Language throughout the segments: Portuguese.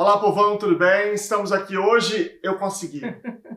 Olá, povão, tudo bem? Estamos aqui hoje, eu consegui.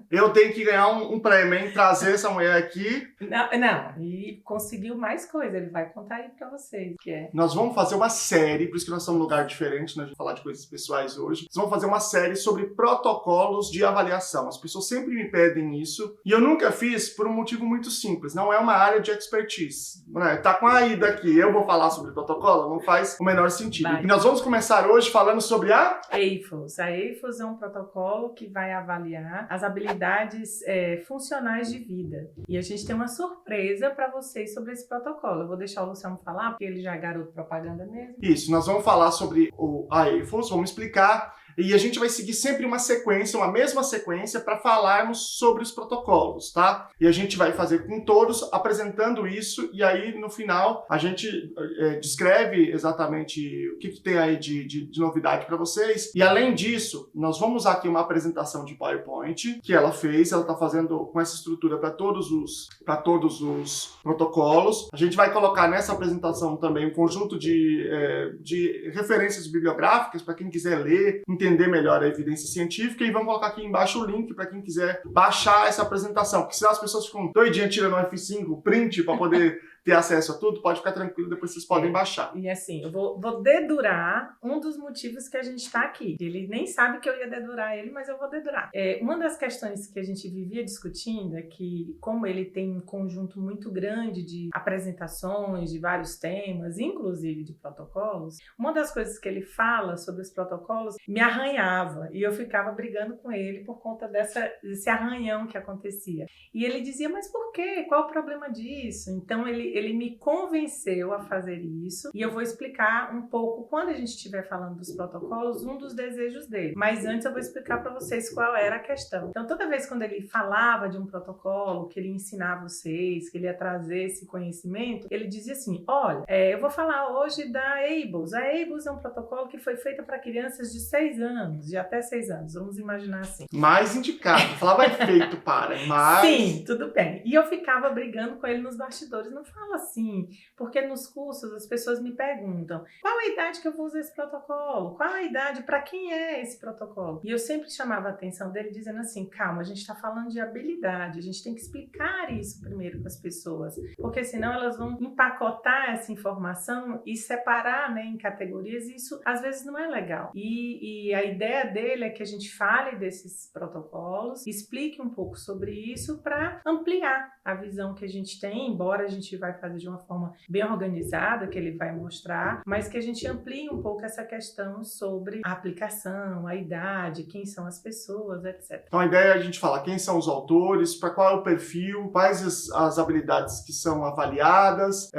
Eu tenho que ganhar um prêmio, hein? Trazer essa mulher aqui. Não, e conseguiu mais coisa, ele vai contar aí pra vocês, que é... Nós vamos fazer uma série, por isso que nós estamos num lugar diferente, né? A gente vai falar de coisas pessoais hoje. Nós vamos fazer uma série sobre protocolos de avaliação. As pessoas sempre me pedem isso, e eu nunca fiz por um motivo muito simples. Não é uma área de expertise. Né? Tá com a Aida aqui, eu vou falar sobre protocolo? Não faz o menor sentido. Vai. E nós vamos começar hoje falando sobre a... AFOS. A AFOS é um protocolo que vai avaliar as habilidades funcionais de vida. E a gente tem uma surpresa para vocês sobre esse protocolo. Eu vou deixar o Luciano falar, porque ele já é garoto propaganda mesmo. Isso, nós vamos falar sobre a AFOS, vamos explicar, e a gente vai seguir sempre uma sequência, uma mesma sequência, para falarmos sobre os protocolos, tá? E a gente vai fazer com todos, apresentando isso, e aí no final a gente descreve exatamente o que tem aí de novidade para vocês. E além disso, nós vamos usar aqui uma apresentação de PowerPoint que ela fez, ela está fazendo com essa estrutura para todos os protocolos. A gente vai colocar nessa apresentação também um conjunto de referências bibliográficas para quem quiser ler, entender melhor a evidência científica, e vamos colocar aqui embaixo o link para quem quiser baixar essa apresentação, porque senão as pessoas ficam doidinhas tirando um F5, print, para poder ter acesso a tudo. Pode ficar tranquilo, depois vocês podem baixar. E assim, eu vou dedurar um dos motivos que a gente está aqui. Ele nem sabe que eu ia dedurar ele, mas eu vou dedurar. Uma das questões que a gente vivia discutindo é que, como ele tem um conjunto muito grande de apresentações, de vários temas, inclusive de protocolos, uma das coisas que ele fala sobre os protocolos me arranhava, e eu ficava brigando com ele por conta desse arranhão que acontecia. E ele dizia, mas por quê? Qual o problema disso? Então ele me convenceu a fazer isso, e eu vou explicar um pouco, quando a gente estiver falando dos protocolos, um dos desejos dele. Mas antes eu vou explicar para vocês qual era a questão. Então, toda vez quando ele falava de um protocolo, que ele ia ensinar vocês, que ele ia trazer esse conhecimento, ele dizia assim, olha, eu vou falar hoje da ABLS. A ABLS é um protocolo que foi feito para crianças de 6 anos, de até 6 anos, vamos imaginar assim. Mais indicado, falava feito para, mas... Sim, tudo bem. E eu ficava brigando com ele nos bastidores, não fala assim, porque nos cursos as pessoas me perguntam, qual a idade que eu vou usar esse protocolo? Qual a idade, para quem é esse protocolo? E eu sempre chamava a atenção dele dizendo assim, calma, a gente está falando de habilidade, a gente tem que explicar isso primeiro para as pessoas, porque senão elas vão empacotar essa informação e separar, né, em categorias, e isso às vezes não é legal. E a ideia dele é que a gente fale desses protocolos, explique um pouco sobre isso para ampliar a visão que a gente tem, embora a gente vai fazer de uma forma bem organizada, que ele vai mostrar, mas que a gente amplie um pouco essa questão sobre a aplicação, a idade, quem são as pessoas, etc. Então a ideia é a gente falar quem são os autores, para qual é o perfil, quais as habilidades que são avaliadas,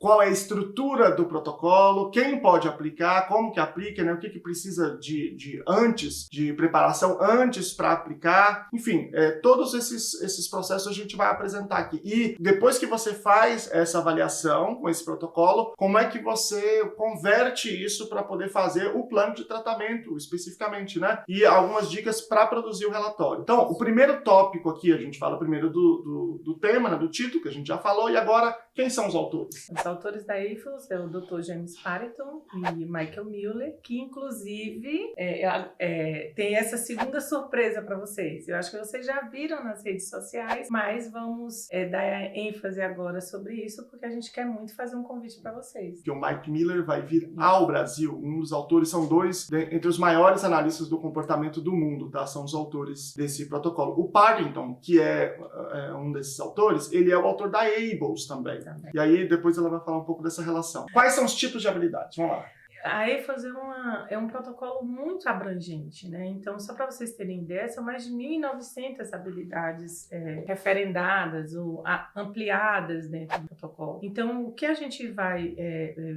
qual é a estrutura do protocolo, quem pode aplicar, como que aplica, né, o que precisa de antes, de preparação antes para aplicar, enfim, todos esses processos a gente vai apresentar aqui. E depois que você faz essa avaliação com esse protocolo, como é que você converte isso para poder fazer o plano de tratamento especificamente, né? E algumas dicas para produzir o relatório. Então, o primeiro tópico aqui, a gente fala primeiro do tema, né, do título, que a gente já falou, e agora, quem são os autores? Os autores da AFOS é o Dr. James Parrington e Michael Mueller, que inclusive tem essa segunda surpresa para vocês. Eu acho que vocês já viram nas redes sociais, mas vamos dar ênfase agora sobre isso, porque a gente quer muito fazer um convite para vocês. Que o Mike Miller vai vir ao Brasil. Um dos autores, são dois entre os maiores analistas do comportamento do mundo, tá? São os autores desse protocolo. O Parrington, que é um desses autores, ele é o autor da ABLS também. E aí depois ela vai falar um pouco dessa relação. Quais são os tipos de habilidades? Vamos lá. A AFOS é um protocolo muito abrangente, né? Então, só para vocês terem ideia, são mais de 1.900 habilidades referendadas ou ampliadas dentro do protocolo. Então, o que a gente vai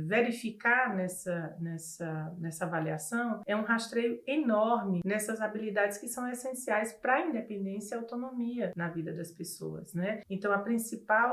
verificar nessa avaliação é um rastreio enorme nessas habilidades que são essenciais para a independência e autonomia na vida das pessoas, né? Então,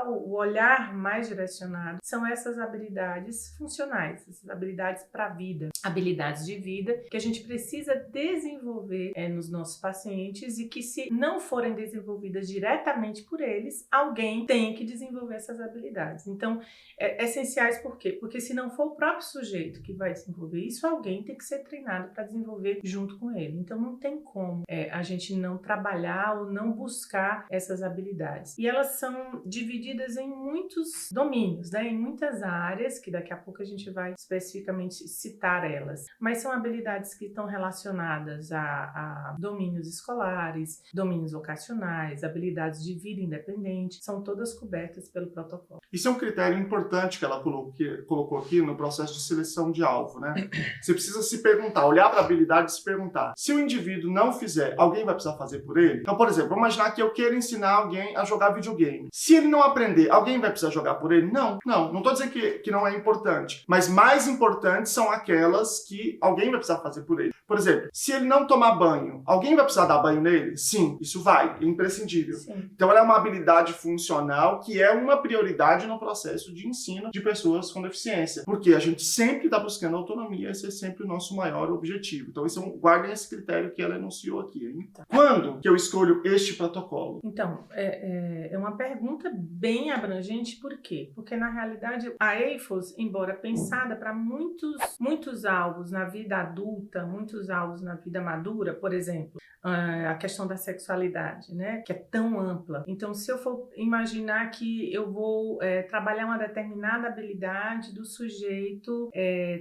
o olhar mais direcionado são essas habilidades funcionais, essas habilidades para para a vida, habilidades de vida que a gente precisa desenvolver nos nossos pacientes e que, se não forem desenvolvidas diretamente por eles, alguém tem que desenvolver essas habilidades. Então, essenciais por quê? Porque se não for o próprio sujeito que vai desenvolver isso, alguém tem que ser treinado para desenvolver junto com ele. Então, não tem como a gente não trabalhar ou não buscar essas habilidades. E elas são divididas em muitos domínios, né? Em muitas áreas, que daqui a pouco a gente vai especificamente citar elas. Mas são habilidades que estão relacionadas a domínios escolares, domínios vocacionais, habilidades de vida independente, são todas cobertas pelo protocolo. Isso é um critério importante que ela colocou aqui no processo de seleção de alvo, né? Você precisa se perguntar, olhar para a habilidade e se perguntar, se o indivíduo não fizer, alguém vai precisar fazer por ele? Então, por exemplo, vamos imaginar que eu queira ensinar alguém a jogar videogame. Se ele não aprender, alguém vai precisar jogar por ele? Não estou dizendo que não é importante, mas mais importantes são aquelas que alguém vai precisar fazer por ele. Por exemplo, se ele não tomar banho, alguém vai precisar dar banho nele? Sim, isso vai, é imprescindível. Sim. Então, ela é uma habilidade funcional que é uma prioridade no processo de ensino de pessoas com deficiência, porque a gente sempre está buscando autonomia, esse é sempre o nosso maior objetivo. Então, guardem esse critério que ela enunciou aqui. Hein? Quando que eu escolho este protocolo? Então, é uma pergunta bem abrangente, por quê? Porque, na realidade, a EIFOS, embora pensada para muitos alvos na vida adulta, muitos alvos na vida madura, por exemplo, a questão da sexualidade, né, que é tão ampla. Então, se eu for imaginar que eu vou trabalhar uma determinada habilidade do sujeito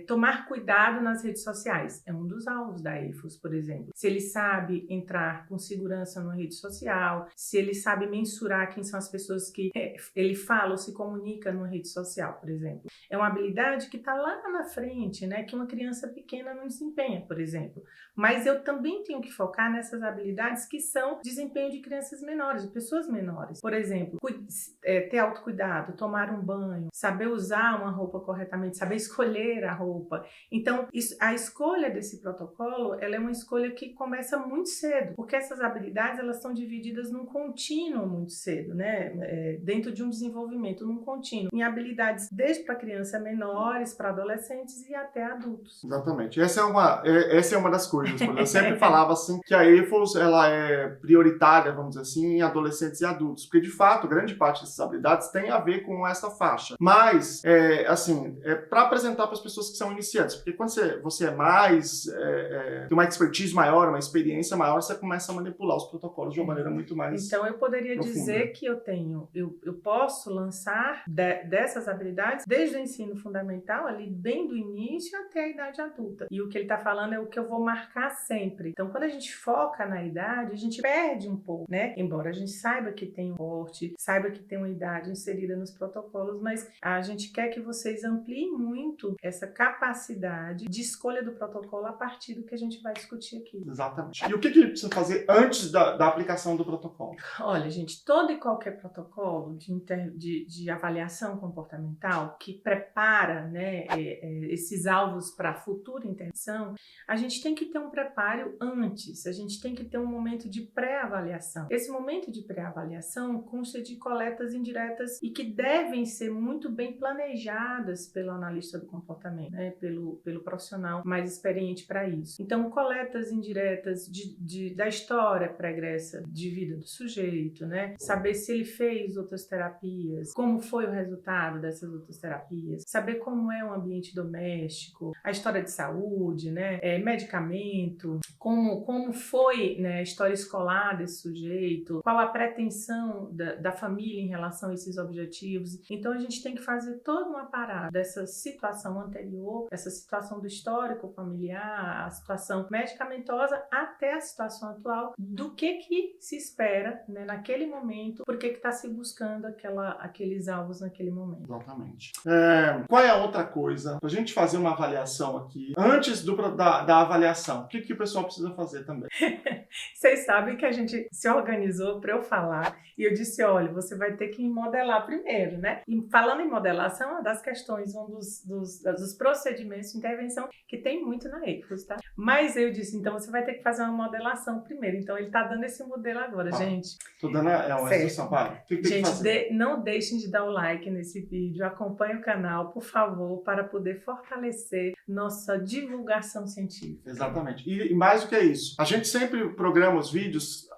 tomar cuidado nas redes sociais, é um dos alvos da EIFOS, por exemplo. Se ele sabe entrar com segurança numa rede social, se ele sabe mensurar quem são as pessoas que ele fala ou se comunica numa rede social, por exemplo. É uma habilidade que está lá na frente, né, que uma criança pequena não desempenha, por exemplo. Mas eu também tenho que focar nessas habilidades que são desempenho de crianças menores, de pessoas menores. Por exemplo, ter autocuidado, tomar um banho, saber usar uma roupa corretamente, saber escolher a roupa. Então, a escolha desse protocolo, ela é uma escolha que começa muito cedo, porque essas habilidades, elas são divididas num contínuo muito cedo, né? Dentro de um desenvolvimento, num contínuo, em habilidades desde para crianças menores, para adolescentes e até adultos. Exatamente. Essa é uma das coisas. Eu sempre falava assim que a EIFOS, ela é prioritária, vamos dizer assim, em adolescentes e adultos, porque de fato, grande parte dessas habilidades tem a ver com essa faixa. Mas, para apresentar para as pessoas que são iniciantes, porque quando você é mais, tem uma expertise maior, uma experiência maior, você começa a manipular os protocolos de uma maneira muito mais Então, eu poderia profunda. dizer que eu posso lançar dessas habilidades desde o ensino fundamental, ali bem do início até a idade adulta. E o que ele está falando é o que eu vou marcar sempre. Então, quando a gente foca na idade, a gente perde um pouco, né? Embora a gente saiba que tem um porte, saiba que tem uma idade inserida nos protocolos, mas a gente quer que vocês ampliem muito essa capacidade de escolha do protocolo a partir do que a gente vai discutir aqui. Exatamente. E o que ele precisa fazer antes da aplicação do protocolo? Olha, gente, todo e qualquer protocolo de avaliação comportamental que prepara, né, esses alvos para a futura intervenção, a gente tem que ter um preparo antes, a gente tem que ter um momento de pré-avaliação. Esse momento de pré-avaliação consta de coletas indiretas e que devem ser muito bem planejadas pelo analista do comportamento, né, pelo profissional mais experiente para isso. Então, coletas indiretas da história pregressa de vida do sujeito, né, saber se ele fez outras terapias, como foi o resultado dessas outras terapias, saber como é o ambiente doméstico, a história de saúde, né, medicamento, como foi, né, a história escolar desse sujeito, qual a pretensão da família em relação a esses objetivos. Então, a gente tem que fazer toda uma parada dessa situação anterior, essa situação do histórico familiar, a situação medicamentosa, até a situação atual, do que se espera, né, naquele momento, por que está se buscando aqueles alvos naquele momento. Exatamente. Qual é a outra coisa? Para a gente fazer uma avaliação aqui, antes da avaliação, o que o pessoal precisa fazer também? Vocês sabem que a gente se organizou para eu falar e eu disse, olha, você vai ter que modelar primeiro, né? E falando em modelação, uma das questões, um dos procedimentos de intervenção que tem muito na EIFOS, tá? Mas eu disse, então você vai ter que fazer uma modelação primeiro. Então ele está dando esse modelo agora, gente. Tô dando uma instrução, pai. O que tem que fazer? Não deixem de dar o like nesse vídeo, acompanhe o canal, por favor, para poder fortalecer fortalecer nossa divulgação científica. Exatamente. E mais do que isso, a gente sempre programa os vídeos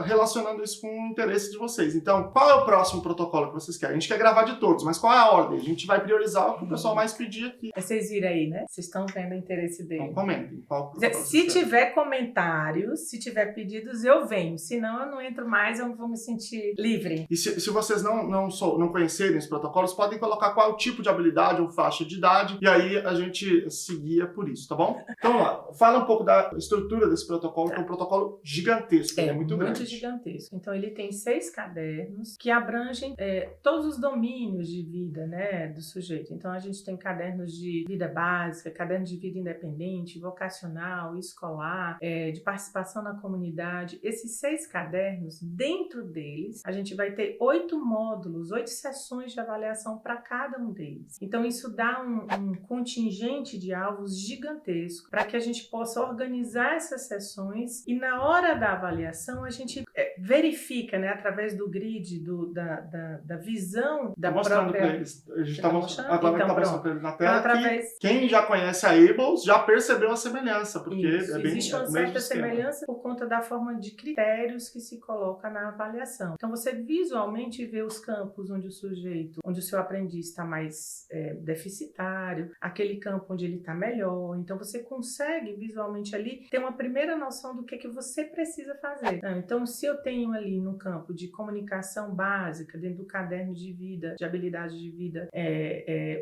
relacionando isso com o interesse de vocês. Então, qual é o próximo protocolo que vocês querem? A gente quer gravar de todos, mas qual é a ordem? A gente vai priorizar o que o pessoal mais pedir aqui. Vocês viram aí, né? Vocês estão vendo o interesse dele. Então, comentem. Se tiver comentários, se tiver pedidos, eu venho. Senão, eu não entro mais, eu vou me sentir livre. E se vocês não conhecerem os protocolos, podem colocar qual é o tipo de habilidade ou faixa de idade, e aí a gente seguia por isso, tá bom? Então, vamos lá. Fala um pouco da estrutura desse protocolo, que é um protocolo gigantesco, ele é muito grande. Gigantesco. Então, ele tem 6 cadernos que abrangem todos os domínios de vida, né, do sujeito. Então, a gente tem cadernos de vida básica, cadernos de vida independente, vocacional, escolar, de participação na comunidade. Esses 6 cadernos, dentro deles, a gente vai ter 8 módulos, 8 sessões de avaliação para cada um deles. Então, isso dá um contingente de alvos gigantesco para que a gente possa organizar essas sessões e, na hora da avaliação, a gente verifica, né, através do grid, da visão da mostrando própria... para eles. A gente está mostrando para eles na tela então, quem já conhece a Ables já percebeu a semelhança, porque existe uma certa semelhança por conta da forma de critérios que se coloca na avaliação. Então, você visualmente vê os campos onde o seu aprendiz está mais deficitário, aquele campo onde ele está melhor. Então, você consegue visualmente ali ter uma primeira noção do que você precisa fazer. Então, se eu tenho ali no campo de comunicação básica, dentro do caderno de vida, de habilidade de vida,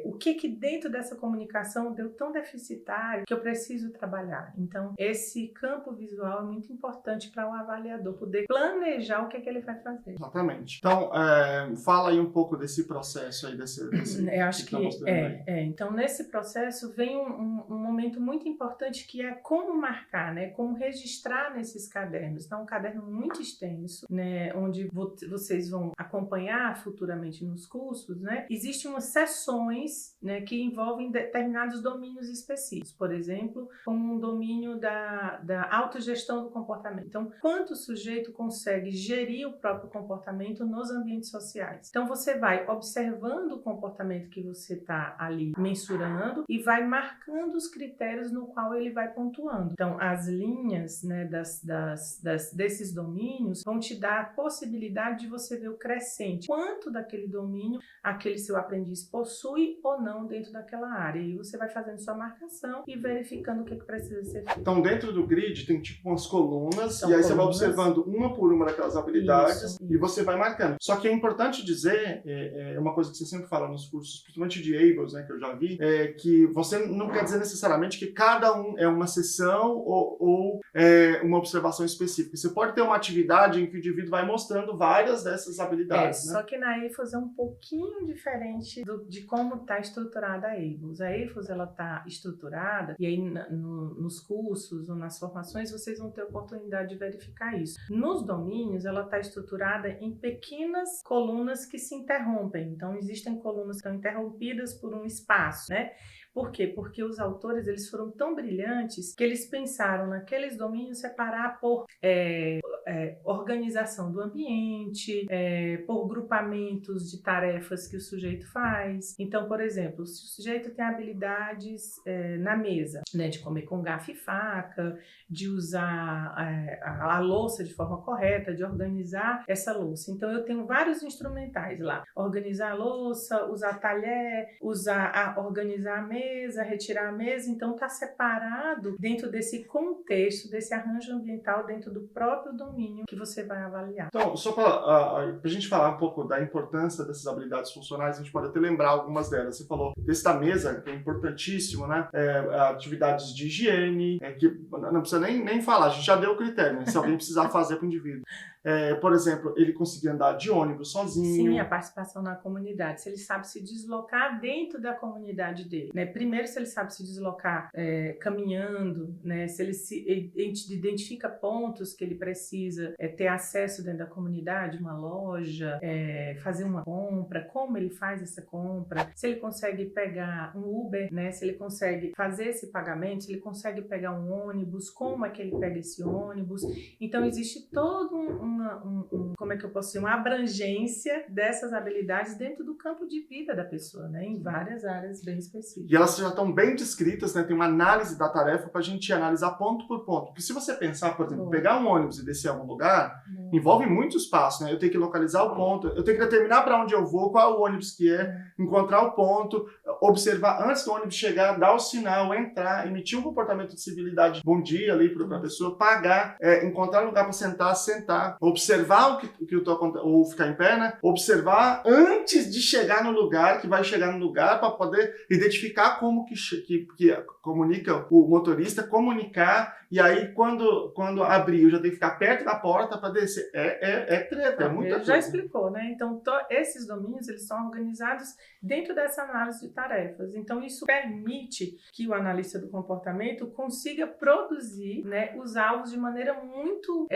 o que dentro dessa comunicação deu tão deficitário que eu preciso trabalhar. Então, esse campo visual é muito importante para o avaliador poder planejar o que ele vai fazer. Exatamente. Então, fala aí um pouco desse processo aí, eu acho que então, nesse processo vem um momento muito importante que é como marcar, né? Como registrar nesses cadernos. Então, um caderno muito extenso, né? Onde vocês vão acompanhar futuramente nos cursos, né? Existem umas sessões, né, que envolvem determinados domínios específicos. Por exemplo, como um domínio da autogestão do comportamento. Então, quanto o sujeito consegue gerir o próprio comportamento nos ambientes sociais. Então, você vai observando o comportamento que você está ali mensurando e vai marcando os critérios no qual ele vai pontuando. Então, as linhas, né, desses domínios vão te dar a possibilidade de você ver o crescente. Quanto daquele domínio aquele seu aprendiz possui ou não dentro daquela área. E você vai fazendo sua marcação e verificando o que precisa ser feito. Então, dentro do grid tem tipo umas colunas, e aí você vai observando uma por uma daquelas habilidades isso. E você vai marcando. Só que é importante dizer, uma coisa que você sempre fala nos cursos, principalmente de Ables, né, que eu já vi, que você não quer dizer necessariamente que cada um é uma sessão ou uma observação específica. Você pode ter uma atividade em que o indivíduo vai mostrando várias dessas habilidades. Né? Só que na AFOS é um pouquinho diferente de como está estruturada a AFOS. A AFOS está estruturada, e aí nos cursos ou nas formações vocês vão ter a oportunidade de verificar isso. Nos domínios, ela está estruturada em pequenas colunas que se interrompem. Então, existem colunas que estão interrompidas por um espaço, né? Por quê? Porque os autores eles foram tão brilhantes que eles pensaram naqueles domínios separar por organização do ambiente, por grupamentos de tarefas que o sujeito faz. Então, por exemplo, se o sujeito tem habilidades na mesa, né, de comer com garfo e faca, de usar a louça de forma correta, de organizar essa louça. Então, eu tenho vários instrumentais lá. Organizar a louça, usar talher, organizar a mesa, retirar a mesa. Então, está separado dentro desse contexto, desse arranjo ambiental, dentro do próprio domínio que você vai avaliar. Então, só para a gente falar um pouco da importância dessas habilidades funcionais, a gente pode até lembrar algumas delas. Você falou desse da mesa, que é importantíssimo, né? Atividades de higiene, que não precisa nem falar, a gente já deu o critério, né? Se alguém precisar fazer para o indivíduo. Por exemplo, ele conseguir andar de ônibus sozinho. Sim, a participação na comunidade. Se ele sabe se deslocar dentro da comunidade dele. Né? Primeiro, se ele sabe se deslocar caminhando, né? Se ele identifica pontos que ele precisa ter acesso dentro da comunidade, uma loja, fazer uma compra, como ele faz essa compra, se ele consegue pegar um Uber, né? Se ele consegue fazer esse pagamento, se ele consegue pegar um ônibus, como é que ele pega esse ônibus. Então, existe todo um como é que eu posso dizer, uma abrangência dessas habilidades dentro do campo de vida da pessoa, né? Em várias áreas bem específicas. E elas já estão bem descritas, né? Tem uma análise da tarefa para a gente analisar ponto por ponto. Porque se você pensar, por exemplo, pegar um ônibus e descer em algum lugar, envolve muitos passos, né? Eu tenho que localizar o ponto, eu tenho que determinar para onde eu vou, qual é o ônibus que é, encontrar o ponto, observar antes do ônibus chegar, dar o sinal, entrar, emitir um comportamento de civilidade, bom dia ali para a pessoa, pagar, encontrar lugar para sentar, observar o que eu tô acontecendo, ou ficar em pé, né? Observar antes de chegar no lugar, que vai chegar no lugar, para poder identificar como que comunica o motorista, comunicar, e aí quando abrir, eu já tenho que ficar perto da porta para descer. É treta, é muita coisa. Já explicou, né? Então, esses domínios, eles são organizados dentro dessa análise de tarefas. Então, isso permite que o analista do comportamento consiga produzir, né, os alvos de maneira muito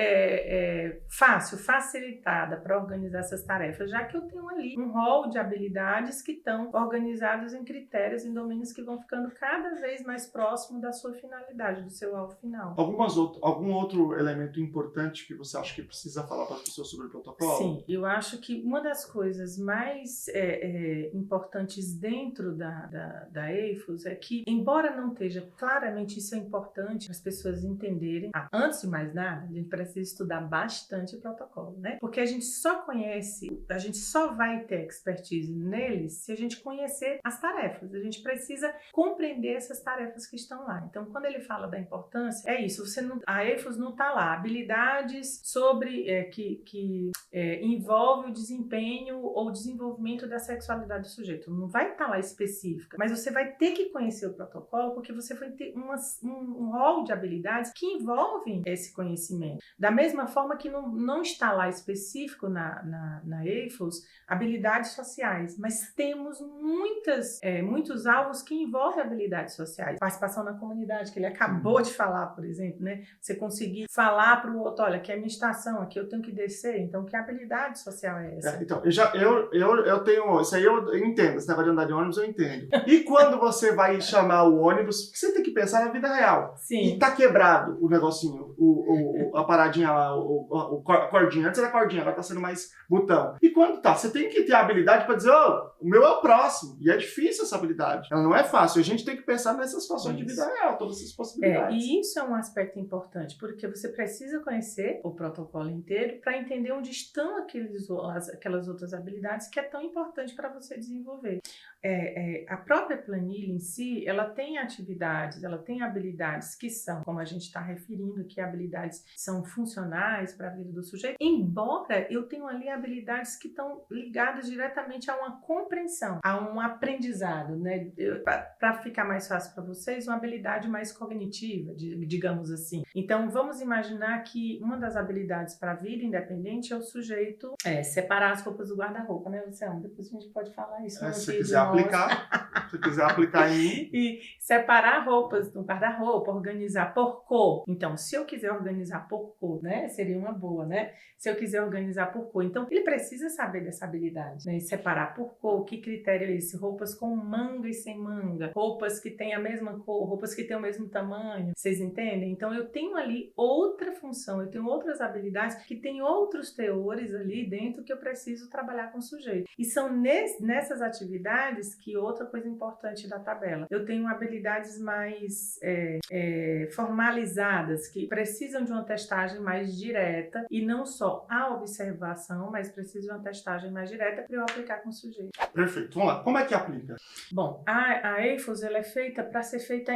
fácil, facilitada para organizar essas tarefas, já que eu tenho ali um rol de habilidades que estão organizados em critérios, em domínios que vão ficando cada vez mais próximo da sua finalidade, do seu alvo final. Algum outro elemento importante que você acha que precisa falar para as pessoas sobre o protocolo? Sim, eu acho que uma das coisas mais importantes dentro da EIFOS é que, embora não esteja claramente, isso é importante para as pessoas entenderem, antes de mais nada, a gente precisa estudar bastante o protocolo, né? Porque a gente só vai ter expertise neles se a gente conhecer as tarefas. A gente precisa compreender essas tarefas que estão lá. Então, quando ele fala da importância, é isso. A EIFOS não está lá. Habilidades sobre que envolve o desempenho ou desenvolvimento da sexualidade do sujeito. Não vai estar lá específica, mas você vai ter que conhecer o protocolo porque você vai ter um rol de habilidades que envolvem esse conhecimento. Da mesma forma que não está lá específico na EIFOS habilidades sociais, mas temos muitos alvos que envolvem habilidades sociais. Participação na comunidade, que ele acabou de falar, por exemplo, né? Você conseguir falar para o outro, olha, aqui é a minha estação, aqui eu tenho que descer, então que habilidade social é essa? Então, eu tenho, isso aí eu entendo, esse negócio de andar de ônibus eu entendo. E quando você vai chamar o ônibus, você tem que pensar na vida real. Sim. E tá quebrado o negocinho, a paradinha lá, a cordinha. Antes era cordinha, agora tá sendo mais botão. E quando tá, você tem que ter a habilidade para dizer, o meu é o próximo. E é difícil essa habilidade. Ela não é fácil. A gente tem que pensar nessas situações de vida real, todas essas possibilidades. E isso é um aspecto importante, porque você precisa conhecer o protocolo inteiro para entender onde estão aquelas outras habilidades que é tão importante para você desenvolver. A própria planilha em si, ela tem atividades, ela tem habilidades que são, como a gente está referindo, que habilidades são funcionais para a vida do sujeito, embora eu tenha ali habilidades que estão ligadas diretamente a uma compreensão, a um aprendizado, né? Para ficar mais fácil para vocês, uma habilidade mais cognitiva, digamos assim. Então, vamos imaginar que uma das habilidades para a vida independente é o sujeito separar as roupas do guarda-roupa, né, Luciano? Depois a gente pode falar isso. Se você quiser aplicar em mim. E separar roupas do guarda-roupa, organizar por cor. Então, se eu quiser organizar por cor, né, seria uma boa, né? Se eu quiser organizar por cor. Então, ele precisa saber dessa habilidade, né? Separar por cor, que critério é esse? Roupas com manga e sem manga, roupas que têm a mesma cor, roupas que têm o mesmo tamanho. Vocês entendem? Então, eu tenho ali outra função, eu tenho outras habilidades que têm outros teores ali dentro que eu preciso trabalhar com o sujeito. E são nessas atividades que outra coisa importante da tabela. Eu tenho habilidades mais formalizadas, que precisam de uma testagem mais direta e não só a observação, mas precisam de uma testagem mais direta para eu aplicar com o sujeito. Perfeito. Vamos lá. Como é que aplica? Bom, a EIFOS ela é feita para ser feita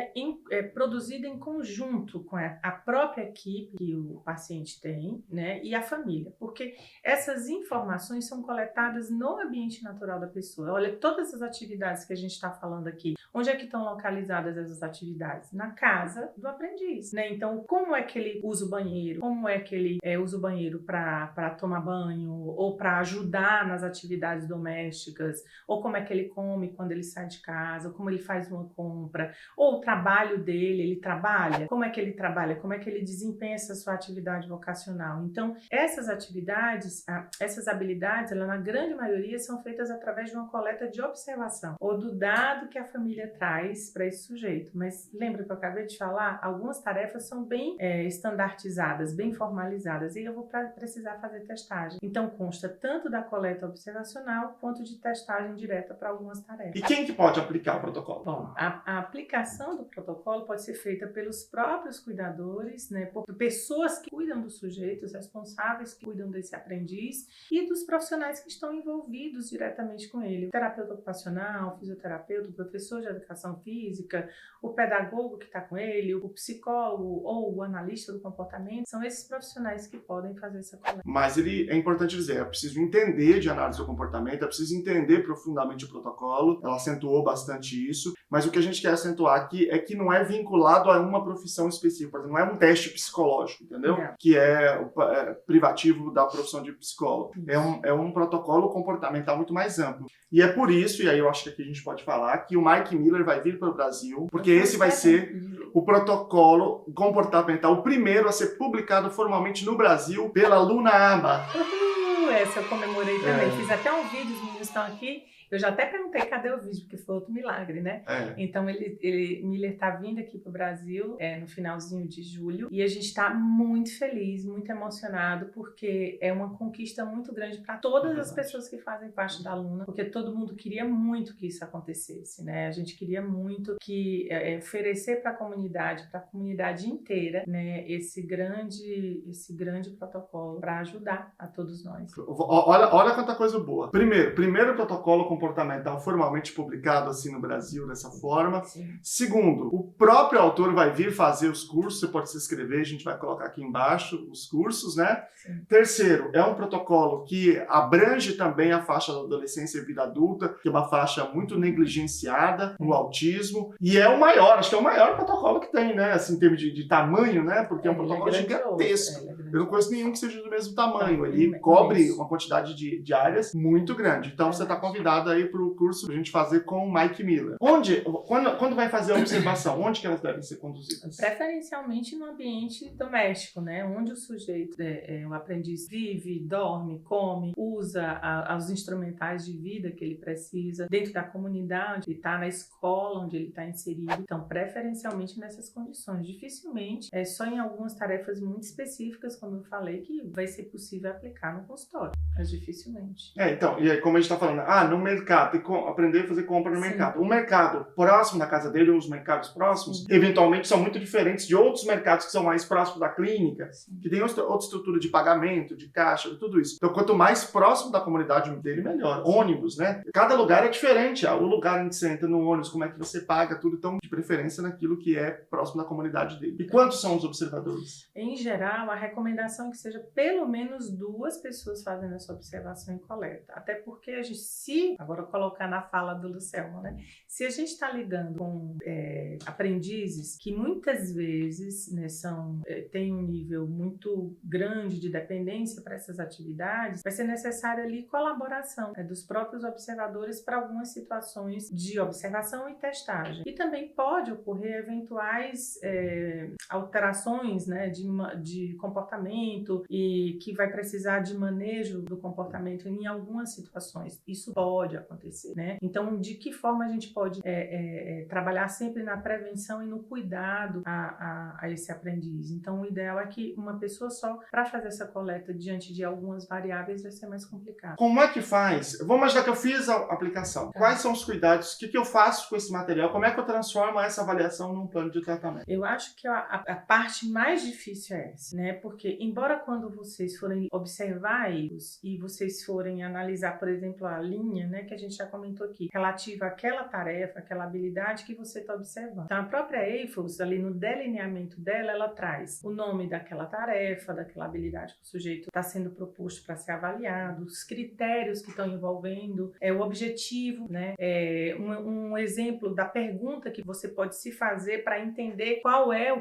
produzida em conjunto com a própria equipe que o paciente tem, né, e a família, porque essas informações são coletadas no ambiente natural da pessoa. Olha, todas as atividades que a gente está falando aqui, onde é que estão localizadas essas atividades? Na casa do aprendiz, né? Então, como é que ele usa o banheiro? Como é que ele usa o banheiro para tomar banho ou para ajudar nas atividades domésticas? Ou como é que ele come quando ele sai de casa? Ou como ele faz uma compra? Ou o trabalho dele, ele trabalha? Como é que ele trabalha? Como é que ele desempenha essa sua atividade vocacional? Então, essas atividades, essas habilidades, ela, na grande maioria, são feitas através de uma coleta de observação observação ou do dado que a família traz para esse sujeito. Mas lembra que eu acabei de falar? Algumas tarefas são bem estandartizadas, bem formalizadas, e eu vou precisar fazer testagem. Então, consta tanto da coleta observacional quanto de testagem direta para algumas tarefas. E quem que pode aplicar o protocolo? Bom, a aplicação do protocolo pode ser feita pelos próprios cuidadores, né, por pessoas que cuidam dos sujeitos, responsáveis que cuidam desse aprendiz e dos profissionais que estão envolvidos diretamente com ele. O terapeuta ocupacional, o fisioterapeuta, o professor de educação física, o pedagogo que está com ele, o psicólogo ou o analista do comportamento, são esses profissionais que podem fazer essa coleta. Mas é importante dizer, é preciso entender de análise do comportamento, é preciso entender profundamente o protocolo, ela acentuou bastante isso, mas o que a gente quer acentuar aqui é que não é vinculado a uma profissão específica, por exemplo, não é um teste psicológico, entendeu? Não. Que é privativo da profissão de psicólogo. É um protocolo comportamental muito mais amplo. E é por isso, e aí eu acho que aqui a gente pode falar, que o Mike Miller vai vir para o Brasil, porque esse vai ser o protocolo comportamental, o primeiro a ser publicado formalmente no Brasil pela Luna-ABA. Essa eu comemorei também. Fiz até um vídeo, os meninos estão aqui. Eu já até perguntei cadê o vídeo, porque foi outro milagre, né? Então, Miller está vindo aqui para o Brasil no finalzinho de julho e a gente está muito feliz, muito emocionado, porque é uma conquista muito grande para todas as pessoas que fazem parte da Luna, porque todo mundo queria muito que isso acontecesse, né? A gente queria muito que oferecer para a comunidade inteira, né, esse grande protocolo para ajudar a todos nós. Olha quanta coisa boa. Primeiro protocolo comportamental formalmente publicado assim no Brasil dessa forma. Sim. Segundo, o próprio autor vai vir fazer os cursos, você pode se inscrever, a gente vai colocar aqui embaixo os cursos, né? Sim. Terceiro, é um protocolo que abrange também a faixa da adolescência e vida adulta, que é uma faixa muito negligenciada no autismo, e é o maior, acho que é o maior protocolo que tem, né? Assim, em termos de tamanho, né? Porque é um protocolo gigantesco. Eu não conheço nenhum que seja do mesmo tamanho. Ele cobre uma quantidade de áreas muito grande. Então, você está convidado aí para o curso pra gente fazer com o Mike Miller. Quando vai fazer a observação, onde que elas devem ser conduzidas? Preferencialmente no ambiente doméstico, né? Onde o sujeito, o aprendiz vive, dorme, come, usa os instrumentais de vida que ele precisa, dentro da comunidade, ele está na escola onde ele está inserido. Então, preferencialmente nessas condições. Dificilmente, só em algumas tarefas muito específicas, como eu falei, que vai ser possível aplicar no consultório, mas dificilmente. Então, e aí, como a gente está falando, no mercado, tem que aprender a fazer compra no mercado. O mercado próximo da casa dele, ou os mercados próximos, eventualmente são muito diferentes de outros mercados que são mais próximos da clínica, que tem outra estrutura de pagamento, de caixa, de tudo isso. Então, quanto mais próximo da comunidade dele, melhor. Ônibus, né? Cada lugar é diferente. O lugar onde você entra no ônibus, como é que você paga, tudo. Então, de preferência naquilo que é próximo da comunidade dele. E quantos são os observadores? Em geral, a recomendação é que seja pelo menos 2 pessoas fazendo essa observação e coleta. Até porque a gente, agora colocar na fala do Lucelmo, né? Se a gente está lidando com aprendizes que muitas vezes, né, têm um nível muito grande de dependência para essas atividades, vai ser necessária ali colaboração dos próprios observadores para algumas situações de observação e testagem. E também pode ocorrer eventuais alterações, né, de comportamento e que vai precisar de manejo do comportamento em algumas situações. Isso pode acontecer, né? Então, de que forma a gente pode trabalhar sempre na prevenção e no cuidado a esse aprendiz? Então, o ideal é que uma pessoa só, para fazer essa coleta diante de algumas variáveis, vai ser mais complicado. Como é que faz? Vamos imaginar que eu fiz a aplicação. Quais são os cuidados? O que eu faço com esse material? Como é que eu transformo essa avaliação num plano de tratamento? Eu acho que a parte mais difícil é essa, né? Porque, embora quando vocês forem observar erros e vocês forem analisar, por exemplo, a linha, né, que a gente já comentou aqui, relativa àquela tarefa, àquela habilidade que você está observando. Então, a própria AFOS, ali no delineamento dela, ela traz o nome daquela tarefa, daquela habilidade que o sujeito está sendo proposto para ser avaliado, os critérios que estão envolvendo, o objetivo, né? Um exemplo da pergunta que você pode se fazer para entender qual é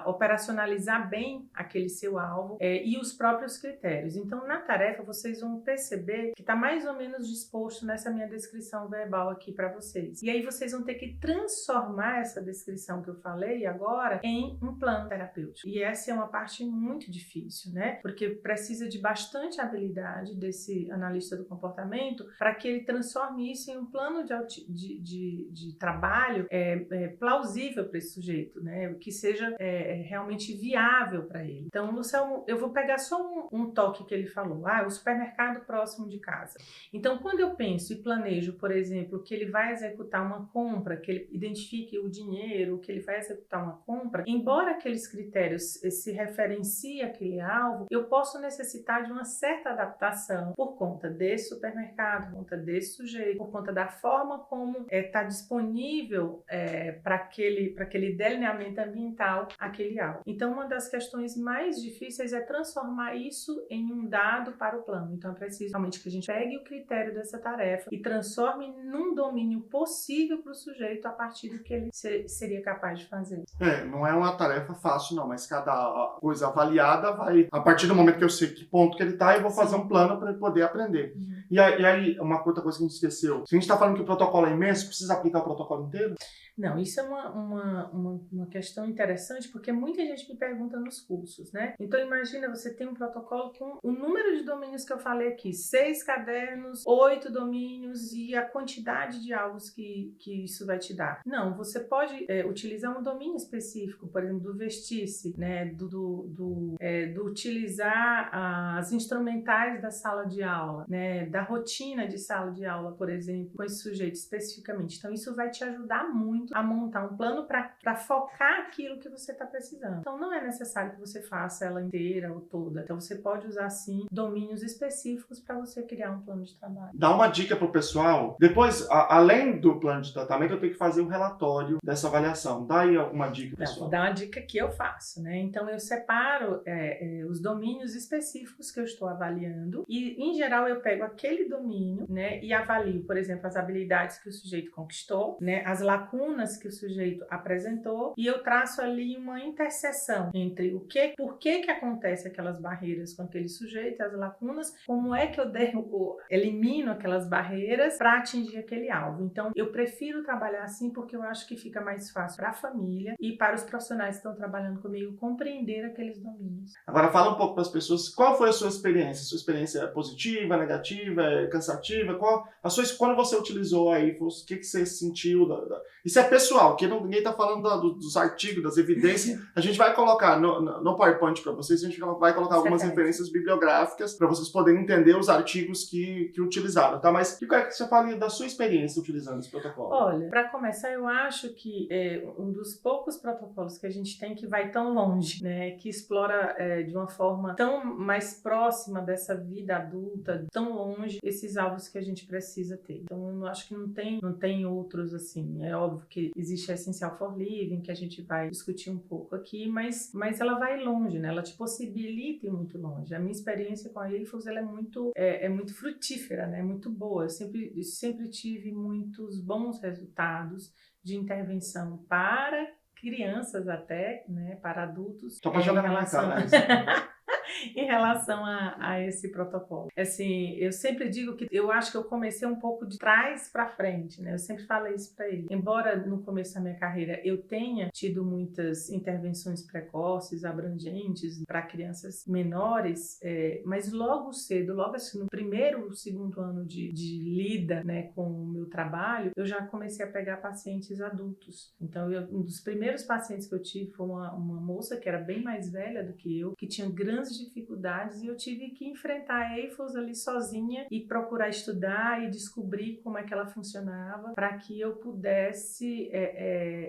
operacionalizar bem aquele seu alvo e os próprios critérios. Então, na tarefa, vocês vão perceber que está mais ou menos disposto posto nessa minha descrição verbal aqui para vocês. E aí vocês vão ter que transformar essa descrição que eu falei agora em um plano terapêutico. E essa é uma parte muito difícil, né? Porque precisa de bastante habilidade desse analista do comportamento para que ele transforme isso em um plano de trabalho plausível para esse sujeito, né? Que seja realmente viável para ele. Então, Luciano, eu vou pegar só um toque que ele falou. O supermercado próximo de casa. Então, quando eu penso e planejo, por exemplo, que ele vai executar uma compra, que ele identifique o dinheiro, que ele vai executar uma compra, embora aqueles critérios se referenciem àquele alvo, eu posso necessitar de uma certa adaptação por conta desse supermercado, por conta desse sujeito, por conta da forma como está disponível para aquele delineamento ambiental aquele alvo. Então, uma das questões mais difíceis é transformar isso em um dado para o plano. Então, é preciso realmente que a gente pegue o critério dessa tarefa e transforme num domínio possível para o sujeito a partir do que ele seria capaz de fazer. Não é uma tarefa fácil, não, mas cada coisa avaliada vai... A partir do momento que eu sei que ponto que ele está, eu vou fazer um plano para ele poder aprender. Uhum. E aí, uma outra coisa que a gente esqueceu. Se a gente está falando que o protocolo é imenso, precisa aplicar o protocolo inteiro? Não, isso é uma questão interessante, porque muita gente me pergunta nos cursos, né? Então, imagina, você tem um protocolo com o número de domínios que eu falei aqui, 6 cadernos, 8 domínios e a quantidade de alvos que isso vai te dar. Não, você pode utilizar um domínio específico, por exemplo, do vestir-se, né? Do utilizar as instrumentais da sala de aula, né? Da rotina de sala de aula, por exemplo, com esse sujeito especificamente. Então, isso vai te ajudar muito a montar um plano para focar aquilo que você está precisando. Então, não é necessário que você faça ela inteira ou toda. Então, você pode usar, sim, domínios específicos para você criar um plano de trabalho. Dá uma dica para o pessoal. Depois, além do plano de tratamento, eu tenho que fazer um relatório dessa avaliação. Dá aí alguma dica, pessoal? Vou dar uma dica que eu faço, né? Então, eu separo os domínios específicos que eu estou avaliando e, em geral, eu pego aquele domínio, né? E avalio, por exemplo, as habilidades que o sujeito conquistou, né? As lacunas que o sujeito apresentou e eu traço ali uma interseção entre por que acontece aquelas barreiras com aquele sujeito, as lacunas, como é que eu elimino aquelas barreiras para atingir aquele alvo. Então, eu prefiro trabalhar assim porque eu acho que fica mais fácil para a família e para os profissionais que estão trabalhando comigo compreender aqueles domínios. Agora, fala um pouco para as pessoas, qual foi a sua experiência? Sua experiência é positiva, negativa, cansativa? Quando você utilizou aí, o que você sentiu? Isso é pessoal, que ninguém está falando dos artigos, das evidências. A gente vai colocar no PowerPoint para vocês, a gente vai colocar algumas referências bibliográficas para vocês poderem entender os artigos que utilizaram, tá? Mas eu quero que você fale da sua experiência utilizando esse protocolo. Olha, para começar, eu acho que um dos poucos protocolos que a gente tem que vai tão longe, né? Que explora de uma forma tão mais próxima dessa vida adulta, tão longe, esses alvos que a gente precisa ter. Então, eu acho que não tem outros assim. É óbvio que existe a Essential for Living, que a gente vai discutir um pouco aqui, mas ela vai longe, né? Ela te possibilita ir muito longe. A minha experiência com a AFOS, ela é muito frutífera, né? Muito boa. Eu sempre tive muitos bons resultados de intervenção para crianças até, né? Para adultos. Só para jogar na cara, né? Em relação a esse protocolo. Assim, eu sempre digo que eu acho que eu comecei um pouco de trás para frente, né? Eu sempre falei isso para ele. Embora no começo da minha carreira eu tenha tido muitas intervenções precoces, abrangentes para crianças menores, mas logo cedo, logo assim, no primeiro, segundo ano de lida, né, com o meu trabalho, eu já comecei a pegar pacientes adultos. Então, um dos primeiros pacientes que eu tive foi uma moça que era bem mais velha do que eu, que tinha grandes dificuldades e eu tive que enfrentar a AFOS ali sozinha e procurar estudar e descobrir como é que ela funcionava para que eu pudesse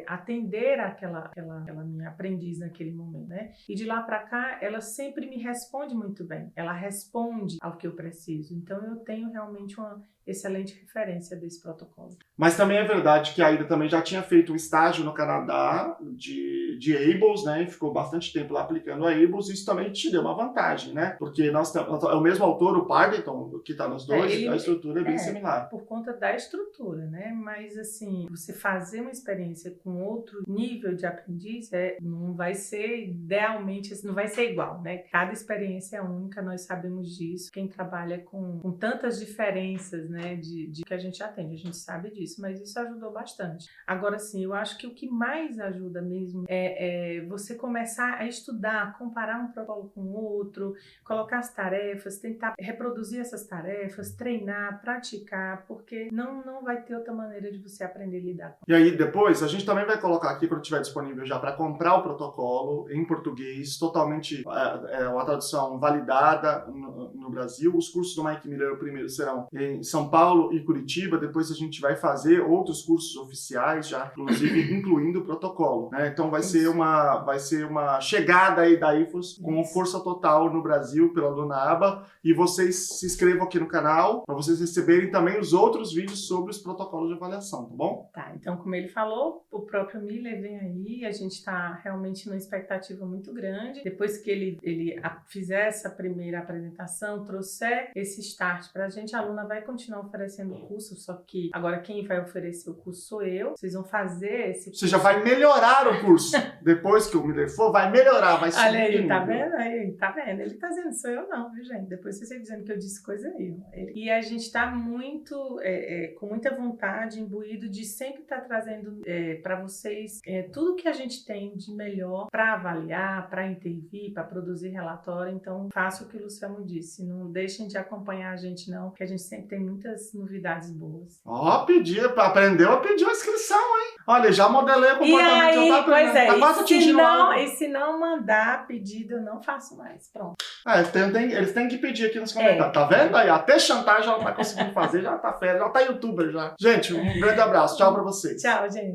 atender aquela minha aprendiz naquele momento, né? E de lá para cá, ela sempre me responde muito bem. Ela responde ao que eu preciso. Então, eu tenho realmente uma excelente referência desse protocolo. Mas também é verdade que a Aida também já tinha feito um estágio no Canadá de ABLES, né? E ficou bastante tempo lá aplicando a ABLES. Isso também te deu uma vantagem, né? Porque nós temos, é o mesmo autor, o Partington, que está nos dois, a estrutura é bem similar. Por conta da estrutura, né? Mas, assim, você fazer uma experiência com outro nível de aprendiz não vai ser idealmente, não vai ser igual, né? Cada experiência é única, nós sabemos disso. Quem trabalha com tantas diferenças, né? né, de que a gente atende, a gente sabe disso, mas isso ajudou bastante. Agora sim, eu acho que o que mais ajuda mesmo é você começar a estudar, comparar um protocolo com o outro, colocar as tarefas, tentar reproduzir essas tarefas, treinar, praticar, porque não vai ter outra maneira de você aprender a lidar com. E aí depois a gente também vai colocar aqui, quando estiver disponível já, para comprar o protocolo em português, totalmente uma tradução validada no Brasil. Os cursos do Mike Miller, o primeiro, serão em São Paulo e Curitiba. Depois a gente vai fazer outros cursos oficiais já, inclusive incluindo o protocolo, né? Então vai ser uma chegada aí da IFOS com força total no Brasil pela Dona Aba. E vocês se inscrevam aqui no canal para vocês receberem também os outros vídeos sobre os protocolos de avaliação, tá bom? Tá, então como ele falou, o próprio Miller vem aí, a gente está realmente numa expectativa muito grande. Depois que ele fizer essa primeira apresentação, trouxer esse start para a gente, a aluna vai continuar oferecendo o curso, só que agora quem vai oferecer o curso sou eu. Vocês vão fazer esse curso. Você já vai melhorar o curso. Depois que o Miller for, vai melhorar, vai subir. Olha aí, tá vendo? Aí, tá vendo? Ele tá dizendo, sou eu não, viu, gente? Depois vocês dizendo que eu disse coisa aí. E a gente tá muito, com muita vontade, imbuído de sempre estar trazendo para vocês tudo que a gente tem de melhor para avaliar, para intervir, para produzir relatório. Então, faça o que o Luciano disse. Não deixem de acompanhar a gente, não, que a gente sempre tem muitas novidades boas. Aprendeu a pedir a inscrição, hein? Olha, já modelei o comportamento. E aí, já tá pois é, tá quase atingindo e se não mandar pedido, eu não faço mais. Pronto. Eles têm que pedir aqui nos comentários. Tá vendo aí? Até chantagem ela tá conseguindo fazer, já tá fera, já tá youtuber já. Gente, um grande abraço. Tchau pra vocês. Tchau, gente.